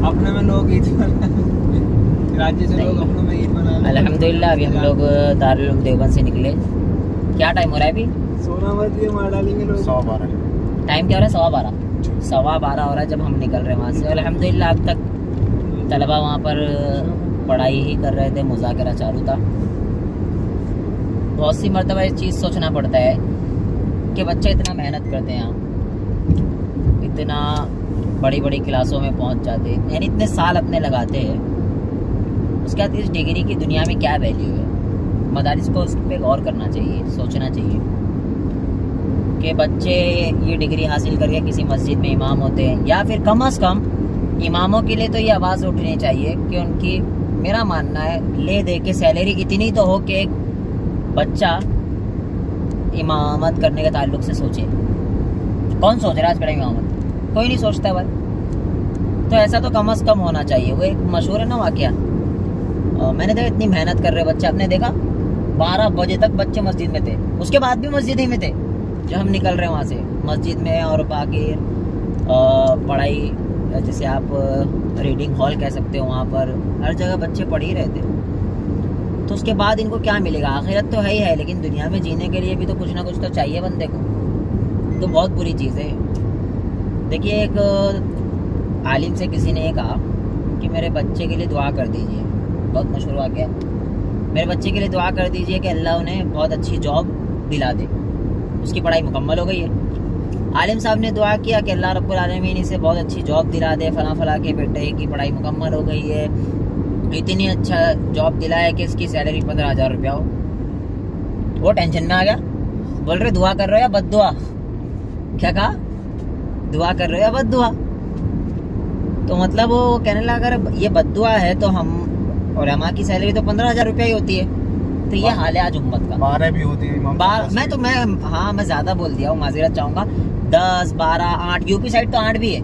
अपने में लोग ईद राज्य से लोग अपनों में ईद मना। अल्हम्दुलिल्लाह अभी हम लोग दारुल उलूम देवबंद से निकले। क्या टाइम हो रहा है अभी? सोनामर्द ये मार डालेंगे लोग। 12:15 टाइम क्या हो रहा है? 12:15 हो रहा है जब हम निकल रहे हैं वहाँ से। अल्हम्दुलिल्लाह अब तक तलबा वहाँ पर पढ़ाई ही कर रहे थे, मुज़ाकरा चालू था। बहुत सी मरतबा इस चीज़ सोचना पड़ता है कि बच्चे इतना मेहनत करते हैं, इतना बड़ी बड़ी क्लासों में पहुँच जाते हैं, यानी इतने साल अपने लगाते हैं, उसके बाद इस डिग्री की दुनिया में क्या वैल्यू है? मदारिस को उस पर गौर करना चाहिए, सोचना चाहिए कि बच्चे ये डिग्री हासिल करके किसी मस्जिद में इमाम होते हैं, या फिर कम अज़ कम इमामों के लिए तो ये आवाज़ उठनी चाहिए कि उनकी, मेरा मानना है, ले दे के सैलरी इतनी तो हो कि एक बच्चा इमामत करने के ताल्लुक से सोचे। कौन सोच रहा है आजकल इमामत? कोई नहीं सोचता भाई। तो ऐसा तो कम अज़ कम होना चाहिए। वो एक मशहूर है ना वाक़या, मैंने देखा इतनी मेहनत कर रहे बच्चे, आपने देखा 12 बजे तक बच्चे मस्जिद में थे, उसके बाद भी मस्जिद ही में थे जब हम निकल रहे हैं वहाँ से, मस्जिद में। और बाकी पढ़ाई, जैसे आप रीडिंग हॉल कह सकते हो, वहाँ पर हर जगह बच्चे पढ़ ही रहे थे। तो उसके बाद इनको क्या मिलेगा? आखिरत तो है ही है, लेकिन दुनिया में जीने के लिए भी तो कुछ ना कुछ तो चाहिए बंदे को। तो बहुत बुरी चीज़ है। देखिए, एक आलिम से किसी ने ये कहा कि मेरे बच्चे के लिए दुआ कर दीजिए, बहुत मशहूर वाक़या, मेरे बच्चे के लिए दुआ कर दीजिए कि अल्लाह उन्हें बहुत अच्छी जॉब दिला दे। उसकी पढ़ाई मुकम्मल हो गई है। आलिम साहब ने दुआ किया कि अल्लाह रब्बुल आलमीन इसे बहुत अच्छी जॉब दिला दे, फला फला के बेटे की पढ़ाई मुकम्मल हो गई है, इतनी अच्छा जॉब दिलाए कि इसकी सैलरी 15,000 रुपया हो। वो टेंशन में आ गया, बोल रहे दुआ कर रहे हो या बद्दुआ? क्या कहा? दुआ कर रहे हो या बद्दुआ? तो मतलब वो कहने लगा अगर ये बद्दुआ है तो हम उलमा की सैलरी तो 15,000 रुपया ही होती है। तो ये हाल है आज उम्मत का। 12 भी होती है इमाम। मैं ज़्यादा बोल दिया हूँ, माजरत चाहूँगा। 10, 12, 8, यूपी साइड तो 8 भी है,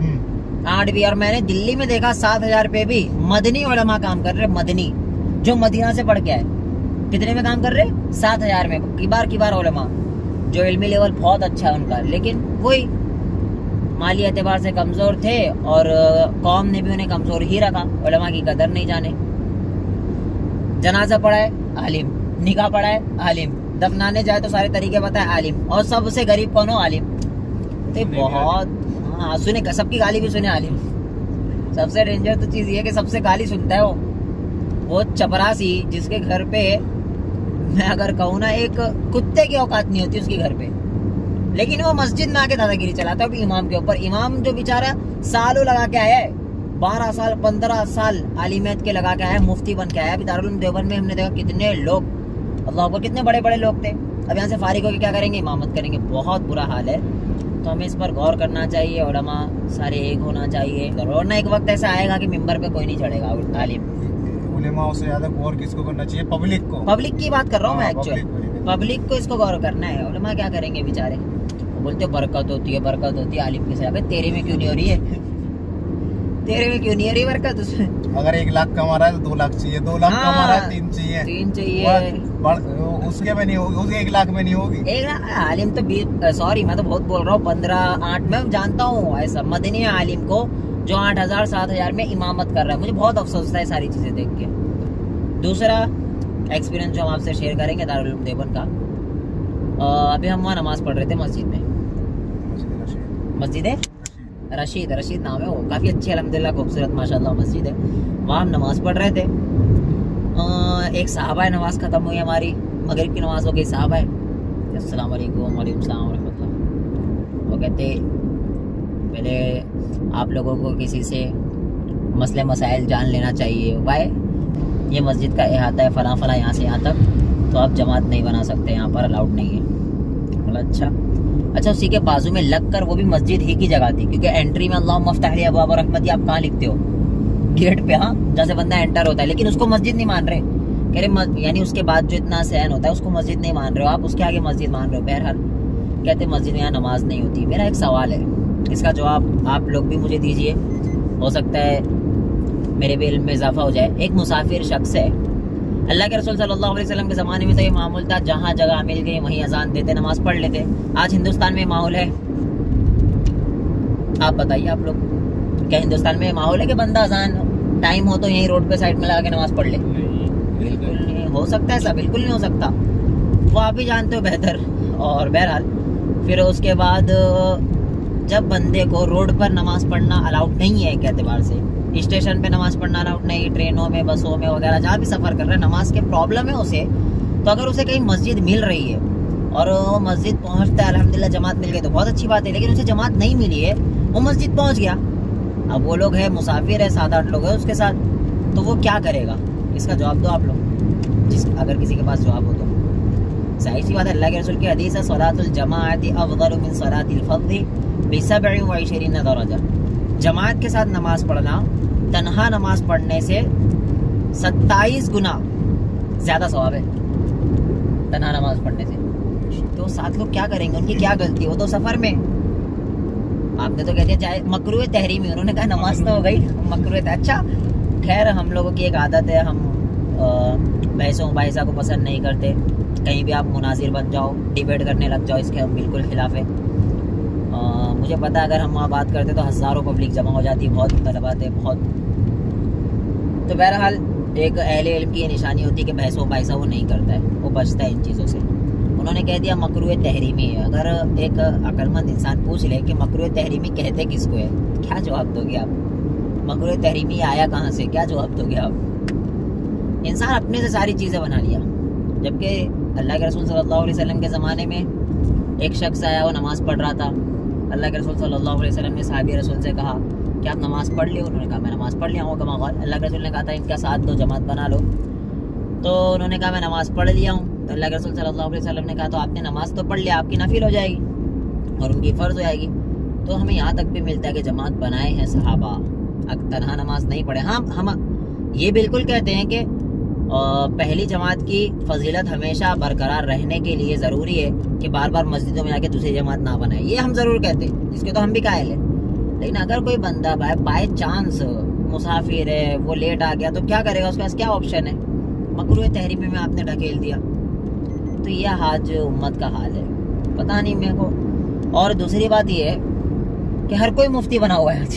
8 भी। और मैंने दिल्ली में देखा 7,000 रुपये भी मदनी उलमा काम कर रहे, मदनी जो मदीना से पढ़ के आए। कितने में काम कर रहे? 7,000 में। किबार उलमा जो इल्मी लेवल बहुत अच्छा है उनका, लेकिन वही माली एतबार से कमज़ोर थे और कौम ने भी उन्हें कमज़ोर ही रखा, उलमा की कदर नहीं जाने। जनाजा पढ़ाए आलिम, निकाह पढ़ाए आलिम, दफनाने जाए तो सारे तरीके बताए आलिम, और सबसे गरीब कौन हो? आलिम। तो बहुत सुने, सबकी गाली भी सुने आलिम। सबसे डेंजर तो चीज़ ये कि सबसे गाली सुनता है वो चपरासी जिसके घर पे, मैं अगर कहूँ ना, एक कुत्ते की औकात नहीं होती उसके घर पे, लेकिन वो मस्जिद में आके दादागिरी चलाता है इमाम के ऊपर। इमाम जो बेचारा सालों लगा के आया है, 12 साल 15 साल आलिमैत के लगा के आया, मुफ्ती बन के आया। अभी दारुल उलूम देवबंद में हमने देखा कितने लोग, अल्लाह अकबर, कितने बड़े बड़े लोग थे। अब यहाँ से फारिग होकर क्या करेंगे? इमामत करेंगे। बहुत बुरा हाल है। तो हमें इस पर गौर करना चाहिए, उलमा सारे एक होना चाहिए। वरना एक वक्त ऐसा आएगा कि मिंबर पे कोई नहीं चढ़ेगा आलिम। उलेमाओं से ज्यादा गौर किसको करना चाहिए? पब्लिक को। पब्लिक की बात कर रहा हूँ मैं, एक्चुअली पब्लिक को इसको गौर करना है। उलमा क्या करेंगे बेचारे? बोलते बरकत होती है, बरकत होती है आलिम के साथ। तेरे में क्यों नहीं हो रही है? तेरे में क्यों नहीं हो रही बरकत? उसमें अगर 1 लाख कमा रहा है तो 2 लाख चाहिए, 2 लाख कमा रहा है 3 चाहिए, 3 चाहिए। उसके में नहीं होगी, उसके 1 लाख में नहीं होगी। आलिम तो 20, सॉरी मैं तो बहुत बोल रहा हूँ, 15-8 में जानता हूँ ऐसा मदनी आलिम को जो 8,000 7,000 में इमामत कर रहा है। मुझे बहुत अफसोस था ये सारी चीजें देख के। दूसरा एक्सपीरियंस जो हम आपसे शेयर करेंगे दारुल उलूम देवबंद का, अभी हम वहाँ नमाज पढ़ रहे थे मस्जिद में, मस्जिद है रशीद नाम है वो, काफ़ी अच्छी अल्हम्दुलिल्लाह खूबसूरत माशाल्लाह मस्जिद है। वहाँ हम नमाज़ पढ़ रहे थे। एक साहबा है, नमाज़ ख़त्म हुई हमारी, मगरिब की नमाज़ हो गई। साहबा है, अस्सलाम वालेकुम, वालेकुम सलाम व रहमतुल्लाह। वो कहते पहले आप लोगों को किसी से मसले मसाइल जान लेना चाहिए। वाई ये मस्जिद का अहाता है फला यहाँ से यहाँ तक, तो आप जमात नहीं बना सकते, यहाँ पर अलाउड नहीं है। बोला अच्छा, उसी के बाजू में लग कर वो भी मस्जिद ही की जगह थी, क्योंकि एंट्री में अल्लाह मफ्ताह लि अबवाब रहमती आप कहाँ लिखते हो? गेट पे, हाँ, जहाँ से बंदा एंटर होता है। लेकिन उसको मस्जिद नहीं मान रहे, कह रहे यानी उसके बाद जो इतना सहन होता है उसको मस्जिद नहीं मान रहे हो आप, उसके आगे मस्जिद मान रहे हो। बहरहाल कहते मस्जिद में यहाँ नमाज नहीं होती। मेरा एक सवाल है, इसका जवाब आप लोग भी मुझे दीजिए, हो सकता है मेरे भी इल्म में इजाफा हो जाए। एक मुसाफिर शख्स है, अल्लाह के रसूल सल्लल्लाहु अलैहि वसल्लम के ज़माने में तो ये मामूल था, जहाँ जगह मिल गई वहीं अजान देते, नमाज पढ़ लेते। आज हिंदुस्तान में माहौल है, आप बताइए, आप लोग क्या हिंदुस्तान में माहौल है कि बंदा अजान टाइम हो तो यहीं रोड पे साइड में लगा के नमाज पढ़ ले? बिल्कुल नहीं हो सकता ऐसा, बिल्कुल नहीं हो सकता। वो आप ही जानते हो बेहतर। और बहरहाल फिर उसके बाद जब बंदे को रोड पर नमाज पढ़ना अलाउड नहीं है एक एतबार से, स्टेशन पे नमाज पढ़ना अलाउड नहीं, ट्रेनों में बसों में वगैरह जहाँ भी सफ़र कर रहा है, नमाज के प्रॉब्लम है उसे, तो अगर उसे कहीं मस्जिद मिल रही है और वो मस्जिद पहुँचता है, अल्हम्दुलिल्लाह जमात मिल गई तो बहुत अच्छी बात है, लेकिन उसे जमात नहीं मिली है, वो मस्जिद पहुँच गया, अब वो लोग है मुसाफिर है, 7-8 लोग हैं उसके साथ, तो वो क्या करेगा? इसका जवाब दो आप लोग, अगर किसी के पास जवाब हो तो। जाहिर सी बात है, अल्लाह के रसूल की हदीस है, सलातुल जमाअति अफज़लु मिन सलातिल फ़र्ज़ि ब27 दरजा। जमात के साथ नमाज पढ़ना तन्हा नमाज पढ़ने से 27 गुना ज़्यादा सवाब है, तन्हा नमाज पढ़ने से। तो 7 लोग क्या करेंगे? उनकी क्या गलती? वो तो सफ़र में, आपने तो कह दिया चाहे मकरूह तहरीमी, उन्होंने कहा नमाज तो हो गई मकरूह। अच्छा खैर, हम लोगों की एक आदत है, हम बहसों मुबाहिसा को पसंद नहीं करते, कहीं भी आप मुनाजिर बन जाओ, डिबेट करने लग जाओ, इसके हम बिल्कुल खिलाफ है। मुझे पता है अगर हम वहाँ बात करते तो हज़ारों पब्लिक जमा हो जाती, बहुत तलबात है बहुत। तो बहरहाल एक अहले इल्म की ये निशानी होती है कि बहसों मुबाहिसा वो नहीं करता है, वो बचता है इन चीज़ों से। उन्होंने कह दिया मकरूह तहरीमी है। अगर एक अक्लमंद इंसान पूछ ले कि मकरूह तहरीमी कहते किसको है, क्या जवाब दोगे आप? मकरूह तहरीमी आया कहाँ से, क्या जवाब दोगे आप? इंसान अपने से सारी चीज़ें बना लिया, जबकि अल्लाह के रसूल सल्लल्लाहु अलैहि वसल्लम के ज़माने में एक शख्स आया, वो नमाज़ पढ़ रहा था। अल्लाह के रसूल सल्लल्लाहु अलैहि वसल्लम ने सहाबी रसूल से कहा कि आप नमाज़ पढ़ ली? उन्होंने कहा मैं नमाज़ पढ़ लिया हूँ कमा क़ाल। अल्लाह के रसूल ने कहा था इनका साथ दो, जमात बना लो। तो उन्होंने कहा मैं नमाज़ पढ़ लिया हूँ। तो अल्लाह के रसूल सल्लल्लाहु अलैहि वसल्लम ने कहा तो आपने नमाज़ तो पढ़ लिया, आपकी नफिल हो जाएगी और उनकी फ़र्ज़ हो जाएगी। तो हमें यहाँ तक भी मिलता है कि जमात बनाए हैं सहाबा, तन्हा नमाज नहीं पढ़े। हाँ, हम ये बिल्कुल कहते हैं कि पहली जमात की फजीलत हमेशा बरकरार रहने के लिए ज़रूरी है कि बार बार मस्जिदों में आके दूसरी जमात ना बनाए, ये हम ज़रूर कहते हैं, इसके तो हम भी कायल हैं। लेकिन अगर कोई बंदा बाय चांस मुसाफिर है, वो लेट आ गया, तो क्या करेगा? उसके पास क्या ऑप्शन है? मकरूह तहरीमी में आपने ढकेल दिया। तो यह आज उम्मत का हाल है, पता नहीं मेरे को। और दूसरी बात ये है कि हर कोई मुफ्ती बना हुआ है आज,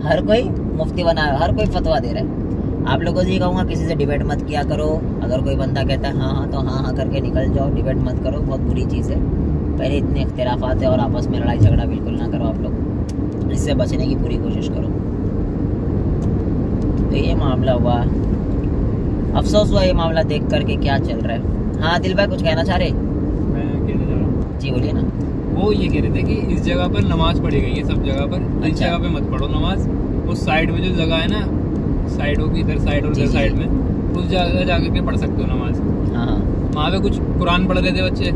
हर कोई मुफ्ती बना है, हर कोई फतवा दे रहा है। आप लोगों से ये कहूँगा किसी से डिबेट मत किया करो। अगर कोई बंदा कहता है हाँ तो हाँ करके निकल जाओ, डिबेट मत करो, बहुत बुरी चीज़ है। पहले इतने इख्तिलाफात है और आपस में लड़ाई झगड़ा बिल्कुल ना करो आप लोग, इससे बचने की पूरी कोशिश करो। तो ये मामला हुआ, अफसोस हुआ ये मामला देख करके क्या चल रहा है। हाँ दिल भाई कुछ कहना चाह रहे? मैं कहने जा रहा हूँ, जी बोलिए ना। वो ये कह रहे थे कि इस जगह पर नमाज पढ़ी गई है, सब जगह पर, इस जगह पे मत पढ़ो नमाज। उस साइड में जो जगह है ना, साइडों की, इधर साइड और उधर साइड में, उस जगह जाकर के पढ़ सकते हो नमाज। हाँ, वहाँ पे कुछ कुरान पढ़ रहे थे बच्चे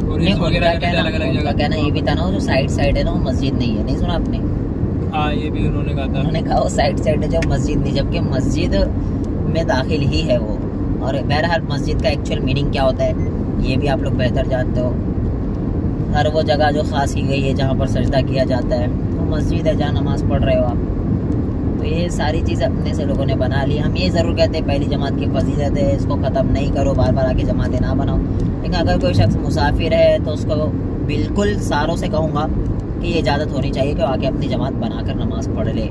और इस वगैरह करते अलग अलग जगह। कहना ये भी था ना, जो साइड है ना वो मस्जिद नहीं है, नहीं सुना आपने? हाँ ये भी उन्होंने कहा था, उन्होंने कहा वो साइड है जो मस्जिद नहीं, जबकि मस्जिद में दाखिल ही है वो। और बहरहाल मस्जिद का एक्चुअल मीनिंग क्या होता है ये भी आप लोग बेहतर जानते हो। हर वो जगह जो खास की गई है जहाँ पर सजदा किया जाता है वो मस्जिद है, जहाँ नमाज पढ़ रहे हो आप। तो ये सारी चीज़ अपने से लोगों ने बना ली। हम ये ज़रूर कहते हैं पहली जमात की फजीलत है, इसको ख़त्म नहीं करो, बार बार आके जमातें ना बनाओ। लेकिन अगर कोई शख्स मुसाफिर है तो उसको बिल्कुल सारों से कहूँगा कि ये इजाज़त होनी चाहिए कि आके अपनी जमात बनाकर नमाज पढ़ ले।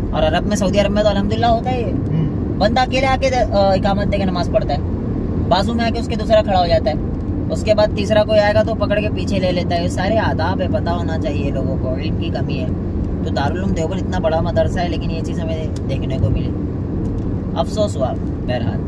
और अरब में, सऊदी अरब में तो अल्हम्दुलिल्लाह होता है, बंदा अकेले आके इकामत दे के नमाज पढ़ता है, बाजू में आके उसके दूसरा खड़ा हो जाता है, उसके बाद तीसरा कोई आएगा तो पकड़ के पीछे ले लेता है। ये सारे आदाब है, पता होना चाहिए लोगों को, इल्म की कमी है। तो दारुल उलूम देवबंद इतना बड़ा मदरसा है लेकिन ये चीज़ हमें देखने को मिली, अफसोस हुआ। बहरहाल